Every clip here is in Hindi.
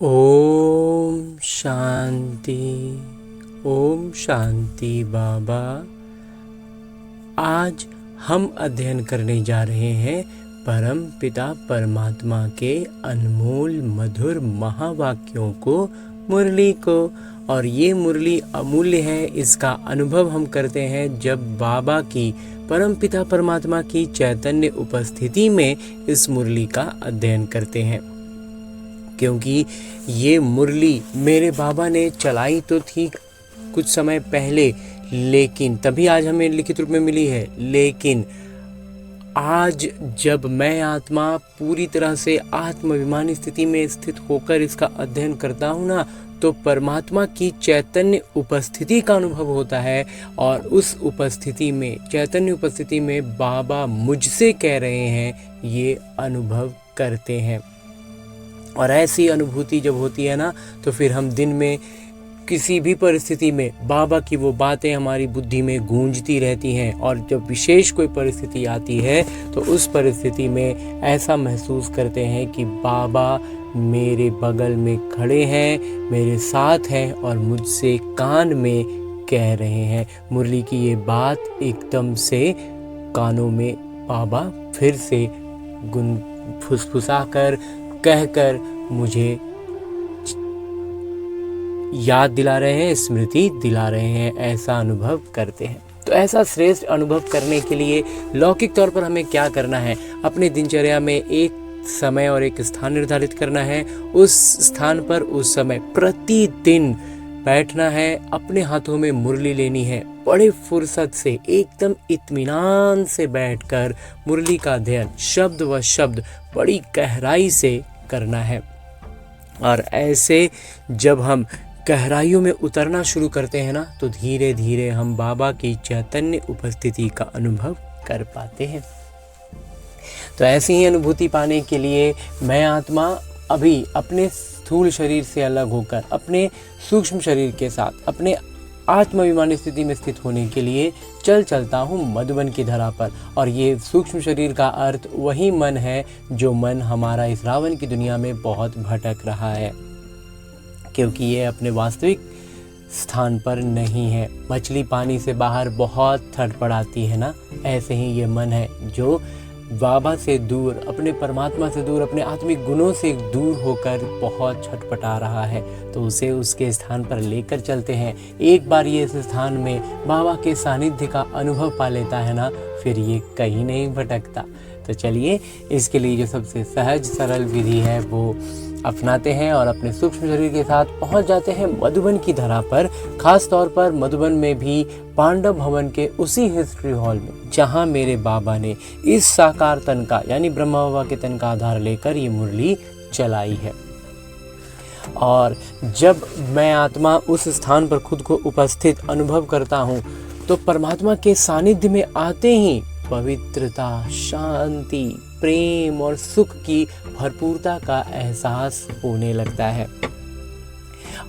ओम शांति। ओम शांति बाबा। आज हम अध्ययन करने जा रहे हैं परम पिता परमात्मा के अनमोल मधुर महावाक्यों को, मुरली को। और ये मुरली अमूल्य है। इसका अनुभव हम करते हैं जब बाबा की, परम पिता परमात्मा की चैतन्य उपस्थिति में इस मुरली का अध्ययन करते हैं। क्योंकि ये मुरली मेरे बाबा ने चलाई तो थी कुछ समय पहले, लेकिन तभी आज हमें लिखित रूप में मिली है। लेकिन आज जब मैं आत्मा पूरी तरह से आत्माभिमानी स्थिति में स्थित होकर इसका अध्ययन करता हूँ ना, तो परमात्मा की चैतन्य उपस्थिति का अनुभव होता है। और उस उपस्थिति में, चैतन्य उपस्थिति में बाबा मुझसे कह रहे हैं, ये अनुभव करते हैं। और ऐसी अनुभूति जब होती है ना, तो फिर हम दिन में किसी भी परिस्थिति में बाबा की वो बातें हमारी बुद्धि में गूंजती रहती हैं। और जब विशेष कोई परिस्थिति आती है तो उस परिस्थिति में ऐसा महसूस करते हैं कि बाबा मेरे बगल में खड़े हैं, मेरे साथ हैं और मुझसे कान में कह रहे हैं। मुरली की ये बात एकदम से कानों में बाबा फिर से फुसफुसा कर, कहकर मुझे याद दिला रहे हैं, स्मृति दिला रहे हैं। ऐसा अनुभव करते हैं। तो ऐसा श्रेष्ठ अनुभव करने के लिए लौकिक तौर पर हमें क्या करना है? अपने दिनचर्या में एक समय और एक स्थान निर्धारित करना है। उस स्थान पर उस समय प्रतिदिन बैठना है, अपने हाथों में मुरली लेनी है, बड़े फुर्सत से एकदम इत्मीनान से बैठकर मुरली का अध्ययन शब्द व शब्द बड़ी गहराई से करना है। और ऐसे जब हम गहराइयों में उतरना शुरू करते हैं ना, तो धीरे धीरे हम बाबा की चैतन्य उपस्थिति का अनुभव कर पाते हैं। तो ऐसी ही अनुभूति पाने के लिए मैं आत्मा अभी अपने स्थूल शरीर से अलग होकर अपने सूक्ष्म शरीर के साथ अपने आत्माभिमानी स्थिति में स्थित होने के लिए चलता हूँ मधुबन की धरा पर। और ये सूक्ष्म शरीर का अर्थ वही मन है जो मन हमारा इस रावण की दुनिया में बहुत भटक रहा है, क्योंकि ये अपने वास्तविक स्थान पर नहीं है। मछली पानी से बाहर बहुत थड़थड़ाती है ना, ऐसे ही ये मन है जो बाबा से दूर, अपने परमात्मा से दूर, अपने आत्मिक गुणों से दूर होकर बहुत छटपटा रहा है। तो उसे उसके स्थान पर लेकर चलते हैं। एक बार ये इस स्थान में बाबा के सानिध्य का अनुभव पा लेता है ना, फिर ये कहीं नहीं भटकता। तो चलिए इसके लिए जो सबसे सहज सरल विधि है वो अपनाते हैं और अपने सूक्ष्म शरीर के साथ पहुंच जाते हैं मधुबन की धरा पर। खास तौर पर मधुबन में भी पांडव भवन के उसी हिस्ट्री हॉल में जहां मेरे बाबा ने इस साकार तन का, यानी ब्रह्मा बाबा के तन का आधार लेकर ये मुरली चलाई है। और जब मैं आत्मा उस स्थान पर खुद को उपस्थित अनुभव करता हूँ, तो परमात्मा के सानिध्य में आते ही पवित्रता, शांति, प्रेम और सुख की भरपूरता का एहसास होने लगता है।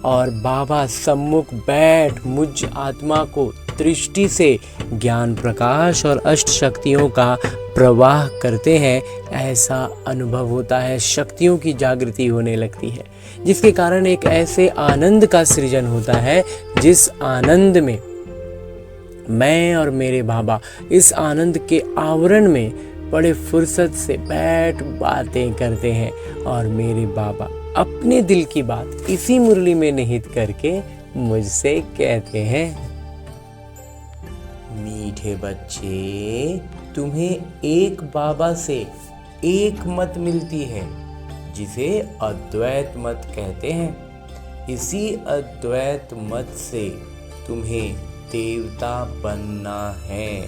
और बाबा सम्मुख बैठ मुझ आत्मा को दृष्टि से ज्ञान प्रकाश और अष्ट शक्तियों का प्रवाह करते हैं। ऐसा अनुभव होता है, शक्तियों की जागृति होने लगती है, जिसके कारण एक ऐसे आनंद का सृजन होता है जिस आनंद में मैं और मेरे बाबा इस आनंद के आवरण में बड़े फुर्सत से बैठ बातें करते हैं। और मेरे बाबा अपने दिल की बात इसी मुरली में निहित करके मुझसे कहते हैं, मीठे बच्चे, तुम्हें एक बाबा से एक मत मिलती है जिसे अद्वैत मत कहते हैं। इसी अद्वैत मत से तुम्हें देवता बनना है।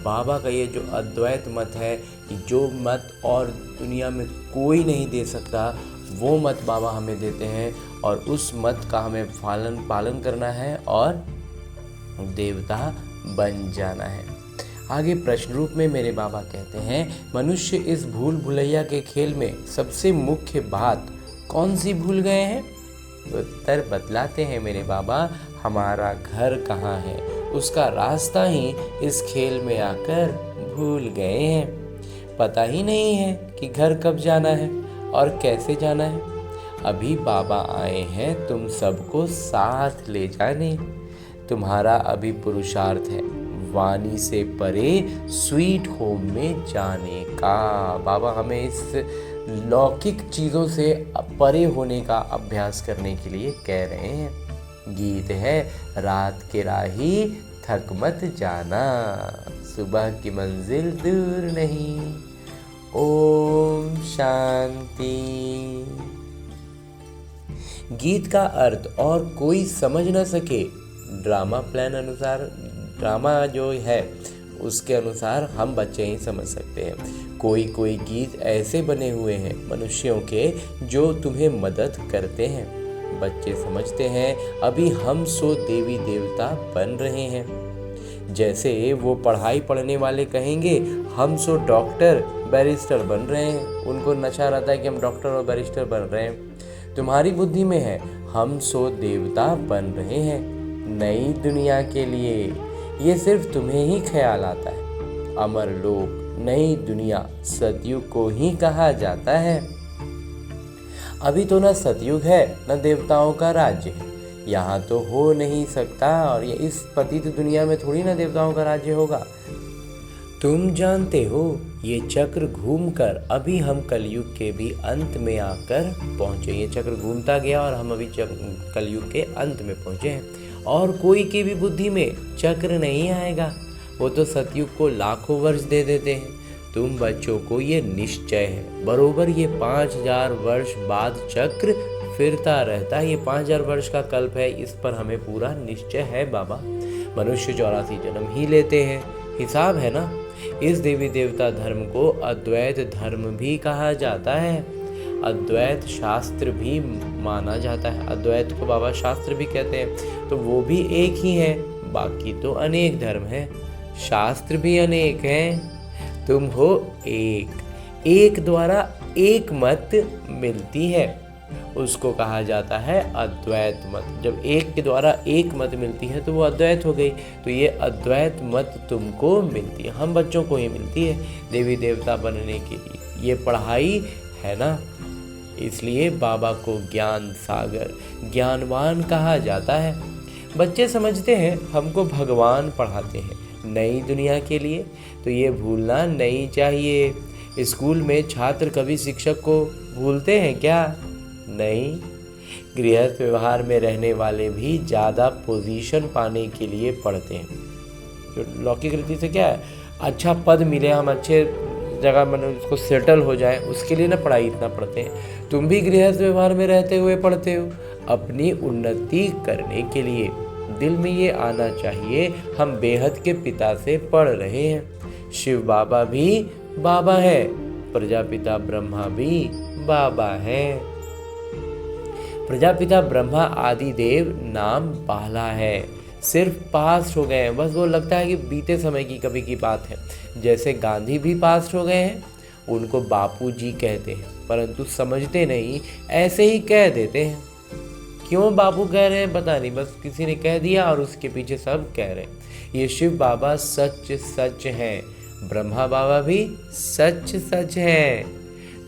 बाबा का ये जो अद्वैत मत है, कि जो मत और दुनिया में कोई नहीं दे सकता, वो मत बाबा हमें देते हैं। और उस मत का हमें पालन करना है और देवता बन जाना है। आगे प्रश्न रूप में मेरे बाबा कहते हैं, मनुष्य इस भूल भुलैया के खेल में सबसे मुख्य बात कौन सी भूल गए हैं? उत्तर बतलाते हैं मेरे बाबा, हमारा घर कहाँ है, उसका रास्ता ही इस खेल में आकर भूल गए हैं। पता ही नहीं है कि घर कब जाना है और कैसे जाना है। अभी बाबा आए हैं तुम सबको साथ ले जाने। तुम्हारा अभी पुरुषार्थ है वाणी से परे स्वीट होम में जाने का। बाबा हमें इस लौकिक चीज़ों से परे होने का अभ्यास करने के लिए कह रहे हैं। गीत है रात के राही थक मत जाना, सुबह की मंजिल दूर नहीं। ओम शांति। गीत का अर्थ और कोई समझ न सके, ड्रामा प्लान अनुसार, ड्रामा जो है उसके अनुसार हम बच्चे ही समझ सकते हैं। कोई कोई गीत ऐसे बने हुए हैं मनुष्यों के जो तुम्हें मदद करते हैं। बच्चे समझते हैं अभी हम सो देवी देवता बन रहे हैं। जैसे वो पढ़ाई पढ़ने वाले कहेंगे हम सो डॉक्टर बैरिस्टर बन रहे हैं, उनको नशा रहता है कि हम डॉक्टर और बैरिस्टर बन रहे हैं। तुम्हारी बुद्धि में है हम सो देवता बन रहे हैं नई दुनिया के लिए। ये सिर्फ तुम्हें ही ख्याल आता है। अमर लोक, नई दुनिया सतयुग को ही कहा जाता है। अभी तो न सतयुग है न देवताओं का राज्य है, यहाँ तो हो नहीं सकता। और ये इस पतित दुनिया में थोड़ी ना देवताओं का राज्य होगा। तुम जानते हो ये चक्र घूमकर अभी हम कलयुग के भी अंत में आकर पहुँचे। ये चक्र घूमता गया और हम अभी कलयुग के अंत में पहुँचे हैं। और कोई की भी बुद्धि में चक्र नहीं आएगा, वो तो सतयुग को लाखों वर्ष दे देते हैं। तुम बच्चों को ये निश्चय है बरोबर ये 5000 वर्ष बाद चक्र फिरता रहता है। ये 5000 वर्ष का कल्प है, इस पर हमें पूरा निश्चय है बाबा। मनुष्य 84 जन्म ही लेते हैं, हिसाब है ना। इस देवी देवता धर्म को अद्वैत धर्म भी कहा जाता है। अद्वैत शास्त्र भी माना जाता है। अद्वैत को बाबा शास्त्र भी कहते हैं। तो वो भी एक ही है, बाकी तो अनेक धर्म है, शास्त्र भी अनेक हैं। तुम हो एक, एक द्वारा एक मत मिलती है, उसको कहा जाता है अद्वैत मत। जब एक के द्वारा एक मत मिलती है तो वो अद्वैत हो गई। तो ये अद्वैत मत तुमको मिलती है, हम बच्चों को ही मिलती है देवी देवता बनने के लिए। ये पढ़ाई है ना, इसलिए बाबा को ज्ञान सागर, ज्ञानवान कहा जाता है। बच्चे समझते हैं हमको भगवान पढ़ाते हैं नई दुनिया के लिए, तो ये भूलना नहीं चाहिए। स्कूल में छात्र कभी शिक्षक को भूलते हैं क्या? नहीं। गृहस्थ व्यवहार में रहने वाले भी ज़्यादा पोजीशन पाने के लिए पढ़ते हैं। जो लौकिक रीति से क्या है, अच्छा पद मिले, हम अच्छे जगह मतलब उसको सेटल हो जाए, उसके लिए ना पढ़ाई इतना पढ़ते हैं। तुम भी गृहस्थ व्यवहार में रहते हुए पढ़ते हो अपनी उन्नति करने के लिए। दिल में ये आना चाहिए हम बेहद के पिता से पढ़ रहे हैं। शिव बाबा भी बाबा है, प्रजापिता ब्रह्मा भी बाबा है। प्रजापिता ब्रह्मा आदि देव नाम बाला है, सिर्फ पास हो गए हैं। बस वो लगता है कि बीते समय की कभी की बात है। जैसे गांधी भी पास हो गए हैं, उनको बापू जी कहते हैं, परंतु समझते नहीं, ऐसे ही कह देते हैं। क्यों बापू कह रहे हैं पता नहीं, बस किसी ने कह दिया और उसके पीछे सब कह रहे हैं। ये शिव बाबा सच सच हैं, ब्रह्मा बाबा भी सच सच हैं,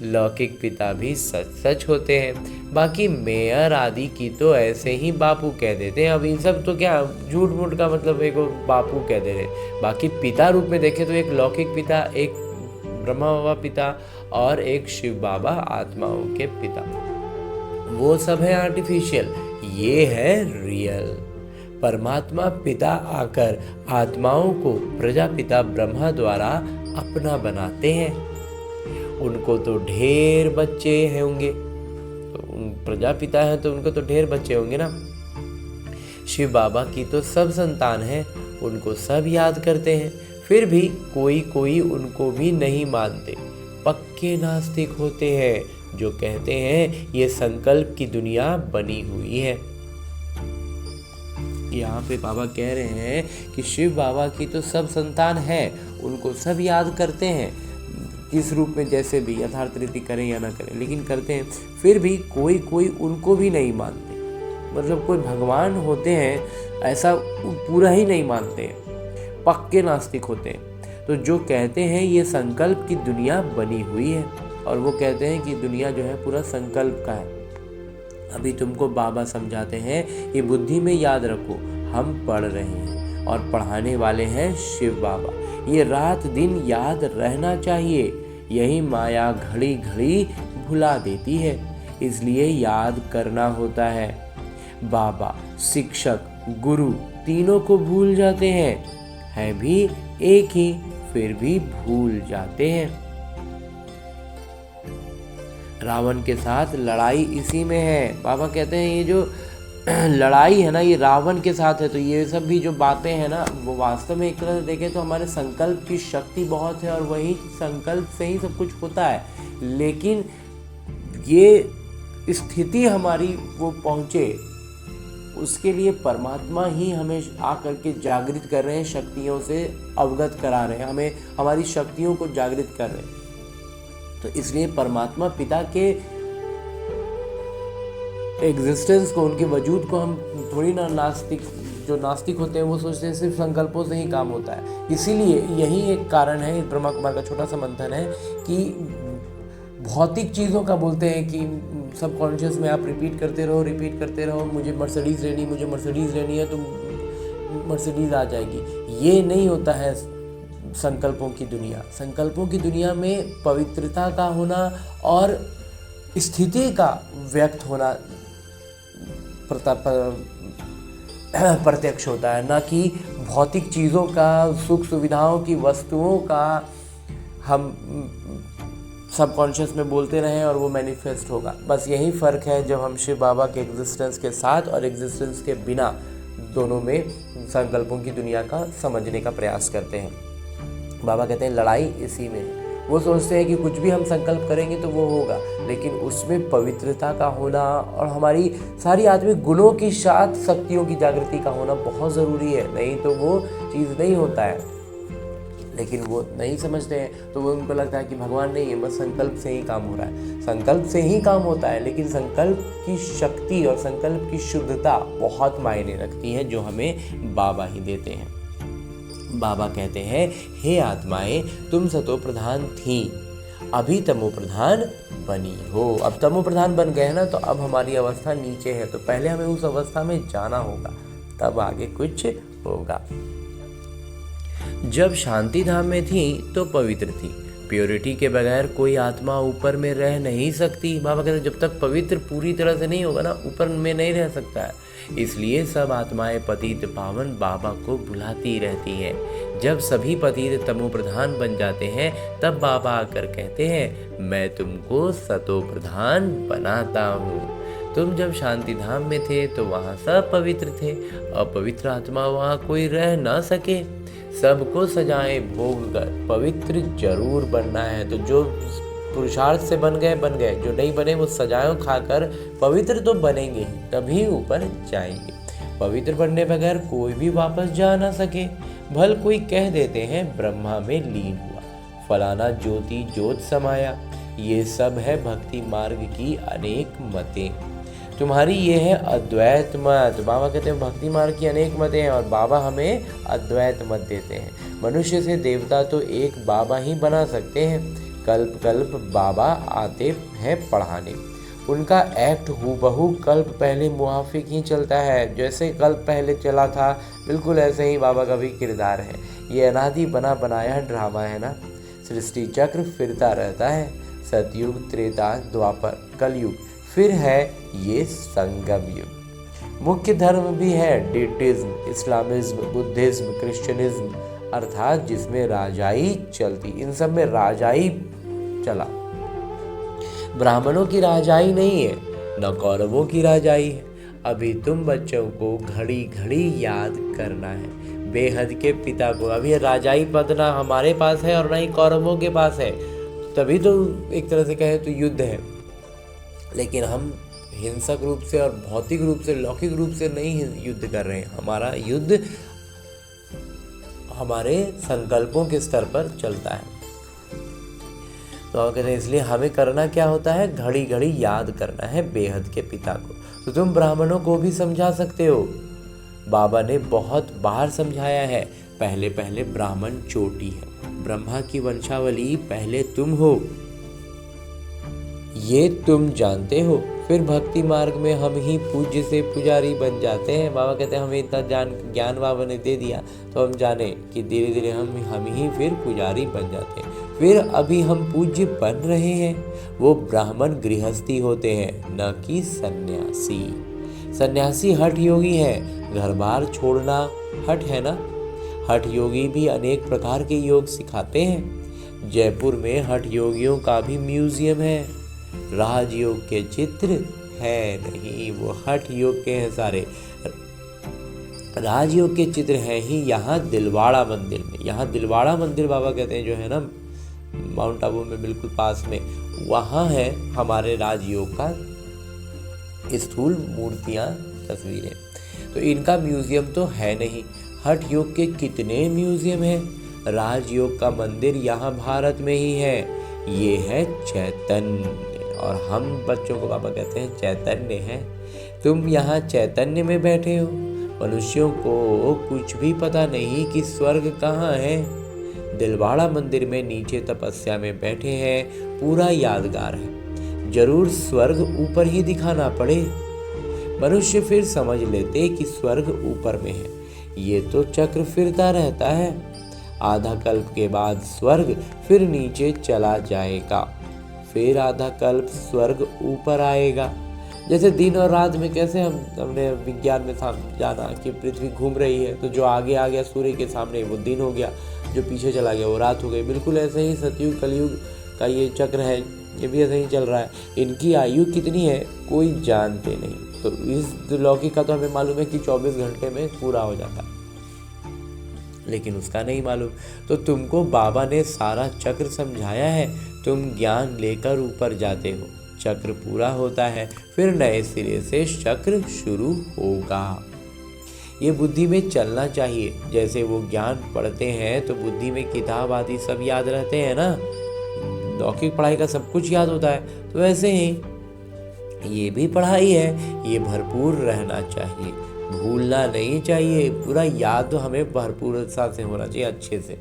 लौकिक पिता भी सच सच होते हैं। बाकी मेयर आदि की तो ऐसे ही बापू कह देते हैं। अब इन सब तो क्या झूठ मूठ का मतलब, एक बापू कह दे रहे। बाकी पिता रूप में देखें तो एक लौकिक पिता, एक ब्रह्मा बाबा पिता और एक शिव बाबा आत्माओं के पिता। वो सब है आर्टिफिशियल, ये है रियल। परमात्मा पिता आकर आत्माओं को प्रजापिता ब्रह्मा द्वारा अपना बनाते हैं। उनको तो ढेर बच्चे होंगे, तो प्रजापिता है तो उनको तो ढेर बच्चे होंगे ना। शिव बाबा की तो सब संतान है, उनको सब याद करते हैं। फिर भी कोई कोई उनको भी नहीं मानते, पक्के नास्तिक होते हैं जो कहते हैं ये संकल्प की दुनिया बनी हुई है। यहाँ पे बाबा कह रहे हैं कि शिव बाबा की तो सब संतान है, उनको सब याद करते हैं, किस रूप में जैसे भी यथार्थ रीति करें या ना करें, लेकिन करते हैं। फिर भी कोई कोई उनको भी नहीं मानते, मतलब कोई भगवान होते हैं ऐसा पूरा ही नहीं मानते, पक्के नास्तिक होते हैं। तो जो कहते हैं ये संकल्प की दुनिया बनी हुई है, और वो कहते हैं कि दुनिया जो है पूरा संकल्प का है। अभी तुमको बाबा समझाते हैं, ये बुद्धि में याद रखो, हम पढ़ रहे हैं और पढ़ाने वाले हैं शिव बाबा। ये रात दिन याद रहना चाहिए, यही माया घड़ी घड़ी भुला देती है, इसलिए याद करना होता है। बाबा, शिक्षक, गुरु तीनों को भूल जाते हैं भी एक ही, फिर भी भूल जाते हैं। रावण के साथ लड़ाई इसी में है। बाबा कहते हैं ये जो लड़ाई है ना, ये रावण के साथ है। तो ये सब भी जो बातें हैं ना, वो वास्तव में एक तरह से देखें तो हमारे संकल्प की शक्ति बहुत है और वही संकल्प से ही सब कुछ होता है। लेकिन ये स्थिति हमारी वो पहुँचे, उसके लिए परमात्मा ही हमें आकर के जागृत कर रहे हैं, शक्तियों से अवगत करा रहे हैं, हमें हमारी शक्तियों को जागृत कर रहे हैं। तो इसलिए परमात्मा पिता के एग्जिस्टेंस को, उनके वजूद को हम थोड़ी ना जो नास्तिक होते हैं वो सोचते हैं सिर्फ संकल्पों से ही काम होता है। इसीलिए यही एक कारण है, ब्रह्मा कुमार का छोटा सा मंथन है कि भौतिक चीज़ों का बोलते हैं कि सबकॉन्शियस में आप रिपीट करते रहो, मुझे मर्सिडीज़ लेनी है तो मर्सिडीज़ आ जाएगी। ये नहीं होता है संकल्पों की दुनिया। संकल्पों की दुनिया में पवित्रता का होना और स्थिति का व्यक्त होना प्रत्यक्ष होता है, ना कि भौतिक चीज़ों का, सुख सुविधाओं की, वस्तुओं का हम सबकॉन्शियस में बोलते रहें और वो मैनिफेस्ट होगा। बस यही फ़र्क है जब हम शिव बाबा के एग्जिस्टेंस के साथ और एग्जिस्टेंस के बिना दोनों में संकल्पों की दुनिया का समझने का प्रयास करते हैं। बाबा कहते हैं लड़ाई इसी में है। वो सोचते हैं कि कुछ भी हम संकल्प करेंगे तो वो होगा, लेकिन उसमें पवित्रता का होना और हमारी सारी आत्मिक गुणों की साथ शक्तियों की जागृति का होना बहुत ज़रूरी है, नहीं तो वो चीज़ नहीं होता है। लेकिन वो नहीं समझते हैं, तो वो उनको लगता है कि भगवान नहीं है, बस संकल्प से ही काम हो रहा है। संकल्प से ही काम होता है, लेकिन संकल्प की शक्ति और संकल्प की शुद्धता बहुत मायने रखती है, जो हमें बाबा ही देते हैं। बाबा कहते हैं, हे आत्माएं, तुम सतो प्रधान थी, अभी तमो प्रधान बनी हो। अब तमो प्रधान बन गए ना, तो अब हमारी अवस्था नीचे है, तो पहले हमें उस अवस्था में जाना होगा, तब आगे कुछ होगा। जब शांति धाम में थी तो पवित्र थी, प्योरिटी के बगैर कोई आत्मा ऊपर में रह नहीं सकती। बाबा कहते हैं जब तक पवित्र पूरी तरह से नहीं होगा ना, ऊपर में नहीं रह सकता है। इसलिए सब आत्माएं पतित पावन बाबा को बुलाती रहती हैं। जब सभी पतित तमो प्रधान बन जाते हैं, तब बाबा आकर कहते हैं, मैं तुमको सतो प्रधान बनाता हूँ। तुम जब शांति धाम में थे तो वहाँ सब पवित्र थे, अपवित्र आत्मा वहाँ कोई रह ना सके। सबको सजाएं भोग कर पवित्र जरूर बनना है। तो जो पुरुषार्थ से बन गए, जो नहीं बने वो सजाएं खाकर पवित्र तो बनेंगे ही, तभी ऊपर जाएंगे। पवित्र बनने बगैर कोई भी वापस जा ना सके। भल कोई कह देते हैं ब्रह्मा में लीन हुआ, फलाना ज्योति ज्योत समाया। ये सब है भक्ति मार्ग की अनेक मतें, तुम्हारी ये है अद्वैत मत। बाबा कहते हैं भक्ति मार्ग की अनेक मतें हैं और बाबा हमें अद्वैत मत देते हैं। मनुष्य से देवता तो एक बाबा ही बना सकते हैं। कल्प कल्प बाबा आते हैं पढ़ाने, उनका एक्ट हूबहू कल्प पहले मुआफिक ही चलता है। जैसे कल्प पहले चला था, बिल्कुल ऐसे ही बाबा का भी किरदार है। ये अनादि बना बनाया ड्रामा है ना, सृष्टि चक्र फिरता रहता है। सतयुग, त्रेता, द्वापर, कलयुग, फिर है ये संगम युग। मुख्य धर्म भी है डेटिज्म, इस्लामिज्म, बुद्धिज्म, क्रिश्चियनिज्म, अर्थात जिसमें राजाई चलती। इन सब में राजाई चला, ब्राह्मणों की राजाई नहीं है, न कौरवों की राजाई है। अभी तुम बच्चों को घड़ी घड़ी याद करना है बेहद के पिता को। अभी राजाई पद ना हमारे पास है और ना ही कौरवों के पास है, तभी तो एक तरह से कहें तो युद्ध है। लेकिन हम हिंसक रूप से और भौतिक रूप से, लौकिक रूप से नहीं युद्ध कर रहे हैं। हमारा युद्ध हमारे संकल्पों के स्तर पर चलता है। तो कहते हैं इसलिए हमें करना क्या होता है, घड़ी घड़ी याद करना है बेहद के पिता को। तो तुम ब्राह्मणों को भी समझा सकते हो, बाबा ने बहुत बार समझाया है। पहले पहले ब्राह्मण चोटी है, ब्रह्मा की वंशावली पहले तुम हो, ये तुम जानते हो। फिर भक्ति मार्ग में हम ही पूज्य से पुजारी बन जाते हैं। बाबा कहते हैं हमें इतना ज्ञान बाबा ने दे दिया तो हम जाने कि धीरे धीरे हम ही फिर पुजारी बन जाते हैं। फिर अभी हम पूज्य बन रहे हैं, वो ब्राह्मण गृहस्थी होते हैं, न कि सन्यासी। सन्यासी हठ योगी है, घर बार छोड़ना हठ है ना। हठ योगी भी अनेक प्रकार के योग सिखाते हैं। जयपुर में हठ योगियों का भी म्यूजियम है। राजयोग के चित्र है नहीं, वो हठ योग के हैं सारे। राजयोग के चित्र हैं ही यहाँ दिलवाड़ा मंदिर में। यहाँ दिलवाड़ा मंदिर बाबा कहते हैं जो है ना माउंट आबू में बिल्कुल पास में, वहाँ है हमारे राजयोग का स्थूल मूर्तियाँ, तस्वीरें। तो इनका म्यूजियम तो है नहीं। हठ योग के कितने म्यूजियम हैं। राजयोग का मंदिर यहाँ भारत में ही है, ये है चैतन्य। और हम बच्चों को बाबा कहते हैं चैतन्य है। तुम यहाँ चैतन्य में बैठे हो। मनुष्यों को कुछ भी पता नहीं कि स्वर्ग कहाँ है। दिलवाड़ा मंदिर में नीचे तपस्या में बैठे हैं, पूरा यादगार है। जरूर स्वर्ग ऊपर ही दिखाना पड़े, मनुष्य फिर समझ लेते कि स्वर्ग ऊपर में है। ये तो चक्र फिरता रहता है। आधा कल्प के बाद स्वर्ग फिर नीचे चला जाएगा, फिर आधा कल्प स्वर्ग ऊपर आएगा। जैसे दिन और रात में कैसे हमने विज्ञान में जाना कि पृथ्वी घूम रही है, तो जो आगे आ गया सूर्य के सामने वो दिन हो गया, जो पीछे चला गया वो रात हो गई। बिल्कुल ऐसे ही सतयुग कलयुग का ये चक्र है, ये भी ऐसे ही चल रहा है। इनकी आयु कितनी है कोई जानते नहीं। तो इस लौकिक का तो हमें मालूम है कि 24 घंटे में पूरा हो जाता है, लेकिन उसका नहीं मालूम। तो तुमको बाबा ने सारा चक्र समझाया है, तुम ज्ञान लेकर ऊपर जाते हो। चक्र पूरा होता है, फिर नए सिरे से चक्र शुरू होगा। ये बुद्धि में चलना चाहिए। जैसे वो ज्ञान पढ़ते हैं तो बुद्धि में किताब आदि सब याद रहते हैं ना, लौकिक पढ़ाई का सब कुछ याद होता है, तो वैसे ही ये भी पढ़ाई है, ये भरपूर रहना चाहिए, भूलना नहीं चाहिए। पूरा याद तो हमें भरपूरता से होना चाहिए, अच्छे से।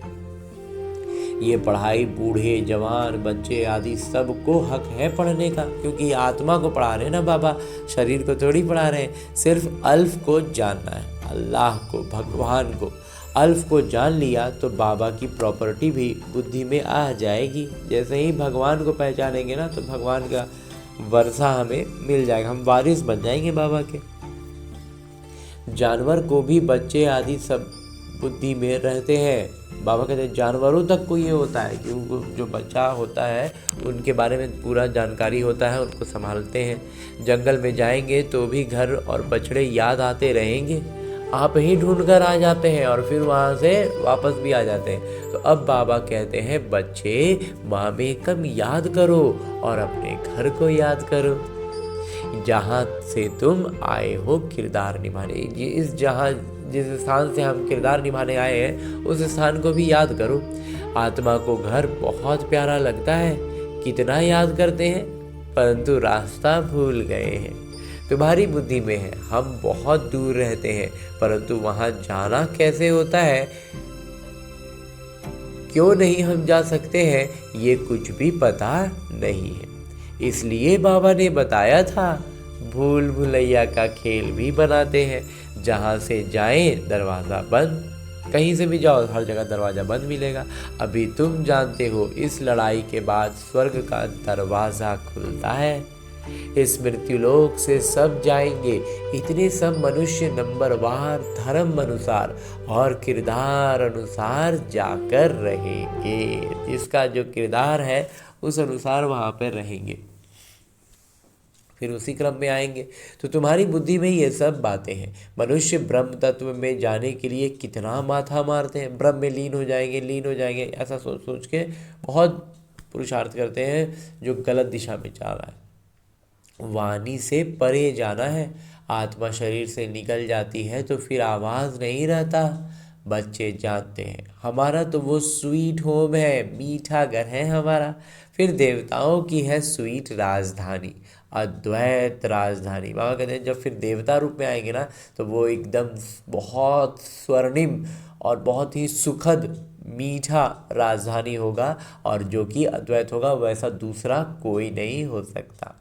ये पढ़ाई बूढ़े जवान बच्चे आदि सबको हक है पढ़ने का, क्योंकि आत्मा को पढ़ा रहे हैं ना बाबा, शरीर को थोड़ी पढ़ा रहे हैं। सिर्फ अल्फ को जानना है, अल्लाह को, भगवान को। अल्फ को जान लिया तो बाबा की प्रॉपर्टी भी बुद्धि में आ जाएगी। जैसे ही भगवान को पहचानेंगे ना तो भगवान का वर्षा हमें मिल जाएगा, हम वारिस बन जाएंगे बाबा के। जानवर को भी बच्चे आदि सब बुद्धि में रहते हैं। बाबा कहते हैं जानवरों तक को ये होता है कि उनको जो बच्चा होता है उनके बारे में पूरा जानकारी होता है, उनको संभालते हैं। जंगल में जाएंगे तो भी घर और बछड़े याद आते रहेंगे, आप ही ढूंढ कर आ जाते हैं और फिर वहाँ से वापस भी आ जाते हैं। तो अब बाबा कहते हैं बच्चे मामे कम याद करो और अपने घर को याद करो, जहाँ से तुम आए हो किरदार निभाने। ये इस जहाँ जिस स्थान से हम किरदार निभाने आए हैं उस स्थान को भी याद करो। आत्मा को घर बहुत प्यारा लगता है, कितना याद करते हैं, परंतु रास्ता भूल गए हैं। तुम्हारी बुद्धि में है, हम बहुत दूर रहते हैं, परंतु वहाँ जाना कैसे होता है, क्यों नहीं हम जा सकते हैं, ये कुछ भी पता नहीं है। इसलिए बाबा ने बताया था भूल भुलैया का खेल भी बनाते हैं। जहाँ से जाएं दरवाज़ा बंद, कहीं से भी जाओ हर जगह दरवाज़ा बंद मिलेगा। अभी तुम जानते हो इस लड़ाई के बाद स्वर्ग का दरवाज़ा खुलता है। इस मृत्युलोक से सब जाएंगे, इतने सब मनुष्य नंबरवार धर्म अनुसार और किरदार अनुसार जाकर रहेंगे। जिसका जो किरदार है उस अनुसार वहाँ पर रहेंगे, फिर उसी क्रम में आएंगे। तो तुम्हारी बुद्धि में ये सब बातें हैं। मनुष्य ब्रह्म तत्व में जाने के लिए कितना माथा मारते हैं, ब्रह्म में लीन हो जाएंगे, ऐसा सोच सोच के बहुत पुरुषार्थ करते हैं जो गलत दिशा में जा रहा है। वाणी से परे जाना है। आत्मा शरीर से निकल जाती है तो फिर आवाज़ नहीं रहता। बच्चे जानते हैं हमारा तो वो स्वीट होम है, मीठा घर है हमारा। फिर देवताओं की है स्वीट राजधानी, अद्वैत राजधानी। बाबा कहते हैं जब फिर देवता रूप में आएंगे ना तो वो एकदम बहुत स्वर्णिम और बहुत ही सुखद मीठा राजधानी होगा, और जो कि अद्वैत होगा वैसा दूसरा कोई नहीं हो सकता।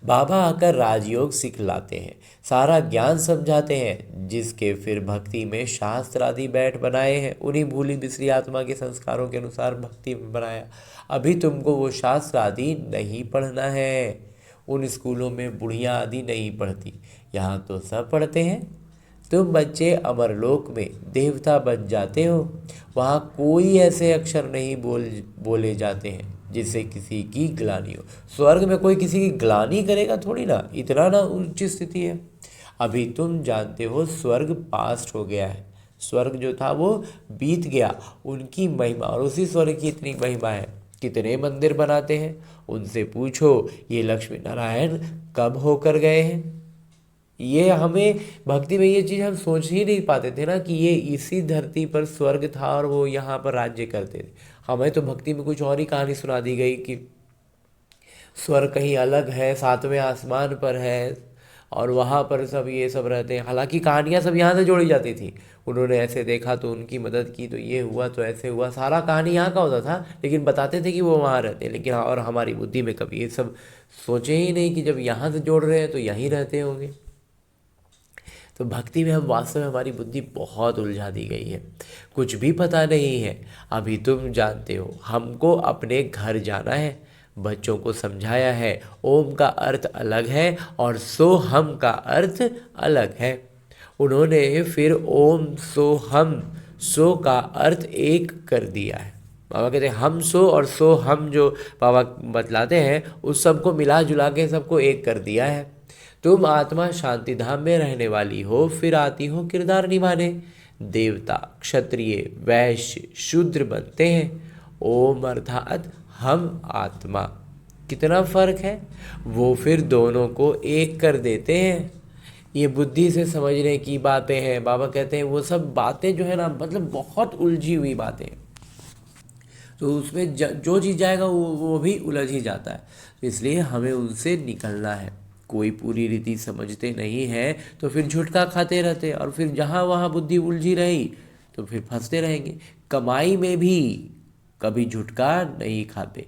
बाबा आकर राजयोग सिखलाते हैं, सारा ज्ञान समझाते हैं, जिसके फिर भक्ति में शास्त्र आदि बैठ बनाए हैं। उन्हीं भूली बिसरी आत्मा के संस्कारों के अनुसार भक्ति में बनाया। अभी तुमको वो शास्त्र आदि नहीं पढ़ना है। उन स्कूलों में बुढ़िया आदि नहीं पढ़ती, यहाँ तो सब पढ़ते हैं। तुम बच्चे अमरलोक में देवता बन जाते हो। वहाँ कोई ऐसे अक्षर नहीं बोले जाते हैं जिससे किसी की ग्लानि हो। स्वर्ग में कोई किसी की ग्लानि करेगा थोड़ी ना, इतना ना उच्च स्थिति है। अभी तुम जानते हो स्वर्ग पास्ट हो गया है, स्वर्ग जो था वो बीत गया। उनकी महिमा और उसी स्वर्ग की इतनी महिमा है। कितने मंदिर बनाते हैं, उनसे पूछो ये लक्ष्मी नारायण कब होकर गए हैं। ये हमें भक्ति में ये चीज़ हम सोच ही नहीं पाते थे ना कि ये इसी धरती पर स्वर्ग था और वो यहाँ पर राज्य करते थे। हमें तो भक्ति में कुछ और ही कहानी सुना दी गई कि स्वर्ग कहीं अलग है, सातवें आसमान पर है और वहाँ पर सब ये सब रहते हैं। हालांकि कहानियाँ सब यहाँ से जोड़ी जाती थी। उन्होंने ऐसे देखा तो उनकी मदद की तो ये हुआ तो ऐसे हुआ, सारा कहानी यहाँ का होता था, लेकिन बताते थे कि वो वहाँ रहते हैं। लेकिन और हमारी बुद्धि में कभी ये सब सोचे ही नहीं कि जब यहाँ से जोड़ रहे हैं तो यहीं रहते होंगे। तो भक्ति में हम वास्तव में हमारी बुद्धि बहुत उलझा दी गई है, कुछ भी पता नहीं है। अभी तुम जानते हो हमको अपने घर जाना है। बच्चों को समझाया है ओम का अर्थ अलग है और सोहम का अर्थ अलग है। उन्होंने फिर ओम सोहम सो का अर्थ एक कर दिया है। बाबा कहते हैं हम सो और सो हम, जो बाबा बतलाते हैं उस सबको मिला जुला के सबको एक कर दिया है। तुम आत्मा शांति धाम में रहने वाली हो, फिर आती हो किरदार निभाने। देवता, क्षत्रिय, वैश्य, शूद्र बनते हैं। ओम अर्थात हम आत्मा। कितना फर्क है, वो फिर दोनों को एक कर देते हैं। ये बुद्धि से समझने की बातें हैं। बाबा कहते हैं वो सब बातें जो है ना, मतलब बहुत उलझी हुई बातें, तो उसमें जो चीज़ जाएगा वो भी उलझ ही जाता है। तो इसलिए हमें उनसे निकलना है। कोई पूरी रीति समझते नहीं है तो फिर झुटका खाते रहते, और फिर जहाँ वहाँ बुद्धि उलझी रही तो फिर फंसते रहेंगे। कमाई में भी कभी झुटका नहीं खाते।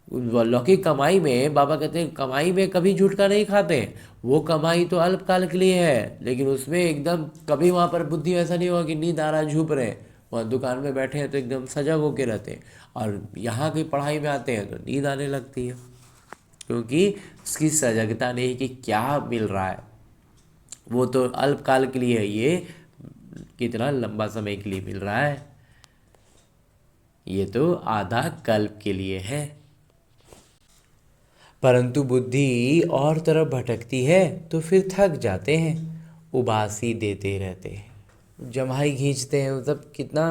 लौकिक कमाई में बाबा कहते हैं कमाई में कभी झुटका नहीं खाते हैं। वो कमाई तो अल्पकाल के लिए है, लेकिन उसमें एकदम कभी वहाँ पर बुद्धि ऐसा नहीं होगा कि नींद आ रहा झुप रहे हैं। वहाँ दुकान में बैठे हैं तो एकदम सजग होके रहते हैं, और यहाँ की पढ़ाई में आते हैं तो नींद आने लगती है, क्योंकि उसकी सजगता नहीं कि क्या मिल रहा है। वो तो अल्पकाल के लिए है, ये कितना लंबा समय के लिए मिल रहा है, ये तो आधा कल्प के लिए है। परंतु बुद्धि और तरफ भटकती है तो फिर थक जाते हैं, उबासी देते रहते हैं, जम्हाई खींचते हैं। मतलब कितना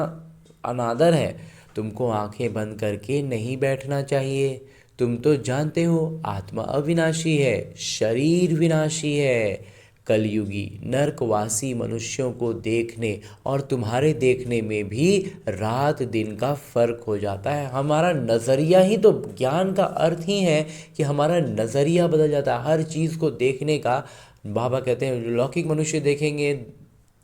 अनादर है। तुमको आंखें बंद करके नहीं बैठना चाहिए। तुम तो जानते हो आत्मा अविनाशी है, शरीर विनाशी है। कलयुगी नरकवासी मनुष्यों को देखने और तुम्हारे देखने में भी रात दिन का फर्क हो जाता है। हमारा नज़रिया ही तो ज्ञान का अर्थ ही है कि हमारा नज़रिया बदल जाता है हर चीज़ को देखने का। बाबा कहते हैं जो लौकिक मनुष्य देखेंगे,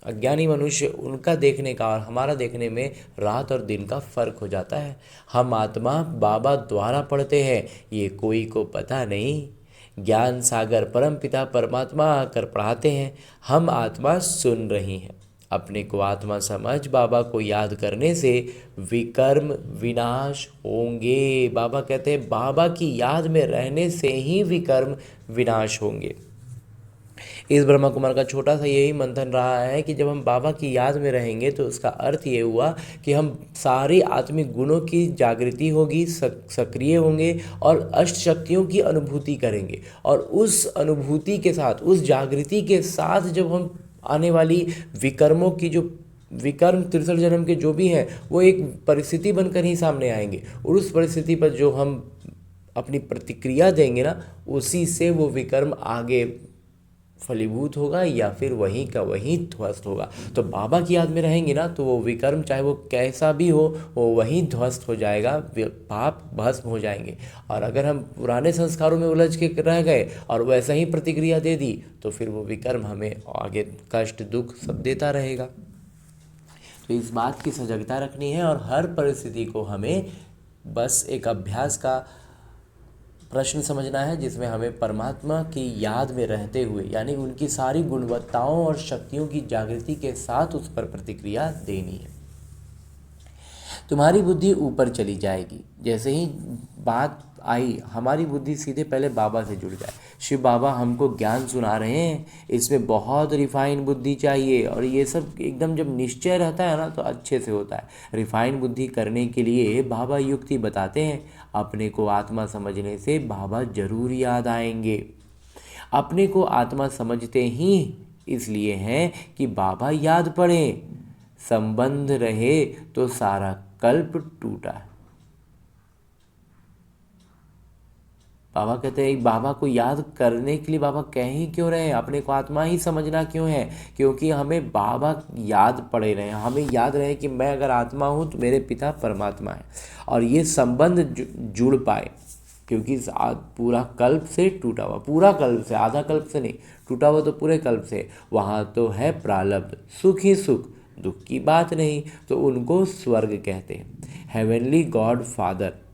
अज्ञानी मनुष्य, उनका देखने का और हमारा देखने में रात और दिन का फर्क हो जाता है। हम आत्मा बाबा द्वारा पढ़ते हैं, ये कोई को पता नहीं। ज्ञान सागर परमपिता परमात्मा आकर पढ़ाते हैं, हम आत्मा सुन रही हैं। अपने को आत्मा समझ बाबा को याद करने से विकर्म विनाश होंगे। बाबा कहते हैं बाबा की याद में रहने से ही विकर्म विनाश होंगे। इस ब्रह्मा कुमार का छोटा सा यही मंथन रहा है कि जब हम बाबा की याद में रहेंगे तो उसका अर्थ ये हुआ कि हम सारी आत्मिक गुणों की जागृति होगी, सक्रिय होंगे और अष्ट शक्तियों की अनुभूति करेंगे। और उस अनुभूति के साथ, उस जागृति के साथ जब हम आने वाली विकर्मों की, जो विकर्म 63 जन्म के जो भी हैं, वो एक परिस्थिति बनकर ही सामने आएंगे। और उस परिस्थिति पर जो हम अपनी प्रतिक्रिया देंगे ना, उसी से वो विकर्म आगे फलीभूत होगा या फिर वहीं का वहीं ध्वस्त होगा। तो बाबा की याद में रहेंगे ना तो वो विकर्म चाहे वो कैसा भी हो वो वहीं ध्वस्त हो जाएगा, पाप भस्म हो जाएंगे। और अगर हम पुराने संस्कारों में उलझ के रह गए और वैसा ही प्रतिक्रिया दे दी तो फिर वो विकर्म हमें आगे कष्ट दुख सब देता रहेगा। तो इस बात की सजगता रखनी है और हर परिस्थिति को हमें बस एक अभ्यास का प्रश्न समझना है जिसमें हमें परमात्मा की याद में रहते हुए यानी उनकी सारी गुणवत्ताओं और शक्तियों की जागृति के साथ उस पर प्रतिक्रिया देनी है। तुम्हारी बुद्धि ऊपर चली जाएगी। जैसे ही बात आई हमारी बुद्धि सीधे पहले बाबा से जुड़ जाए। शिव बाबा हमको ज्ञान सुना रहे हैं, इसमें बहुत रिफाइन बुद्धि चाहिए और ये सब एकदम जब निश्चय रहता है ना तो अच्छे से होता है। रिफाइन बुद्धि करने के लिए बाबा युक्ति बताते हैं। अपने को आत्मा समझने से बाबा जरूर याद आएंगे। अपने को आत्मा समझते ही इसलिए हैं कि बाबा याद पड़े। संबंध रहे तो सारा कल्प टूटा है। बाबा कहते हैं बाबा को याद करने के लिए बाबा कह ही क्यों रहे हैं, अपने को आत्मा ही समझना क्यों है, क्योंकि हमें बाबा याद पड़े रहे, हमें याद रहे कि मैं अगर आत्मा हूँ तो मेरे पिता परमात्मा है और ये संबंध जुड़ पाए। क्योंकि पूरा कल्प से टूटा हुआ, पूरा कल्प से, आधा कल्प से नहीं, टूटा हुआ तो पूरे कल्प से। वहाँ तो है प्रारब्ध, सुख ही सुख, दुख की बात नहीं, तो उनको स्वर्ग कहते हैं। हेवनली गॉड फादर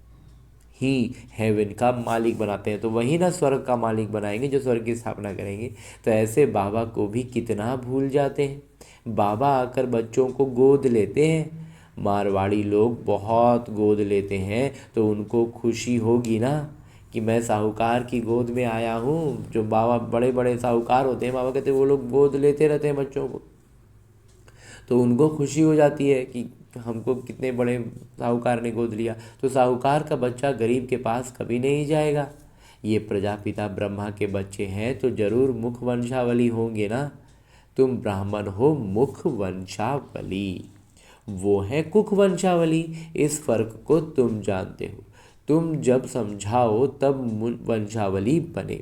ही हेवन का मालिक बनाते हैं, तो वही ना स्वर्ग का मालिक बनाएंगे जो स्वर्ग की स्थापना करेंगे। तो ऐसे बाबा को भी कितना भूल जाते हैं। बाबा आकर बच्चों को गोद लेते हैं। मारवाड़ी लोग बहुत गोद लेते हैं, तो उनको खुशी होगी ना कि मैं साहूकार की गोद में आया हूँ। जो बाबा बड़े बड़े साहूकार होते हैं, बाबा कहते हैं वो लोग गोद लेते रहते हैं बच्चों को, तो उनको खुशी हो जाती है कि हमको कितने बड़े साहूकार ने गोद लिया। तो साहूकार का बच्चा गरीब के पास कभी नहीं जाएगा। ये प्रजापिता ब्रह्मा के बच्चे हैं तो जरूर मुख वंशावली होंगे ना। तुम ब्राह्मण हो मुख वंशावली, वो है कुख वंशावली। इस फर्क को तुम जानते हो। तुम जब समझाओ तब वंशावली बने।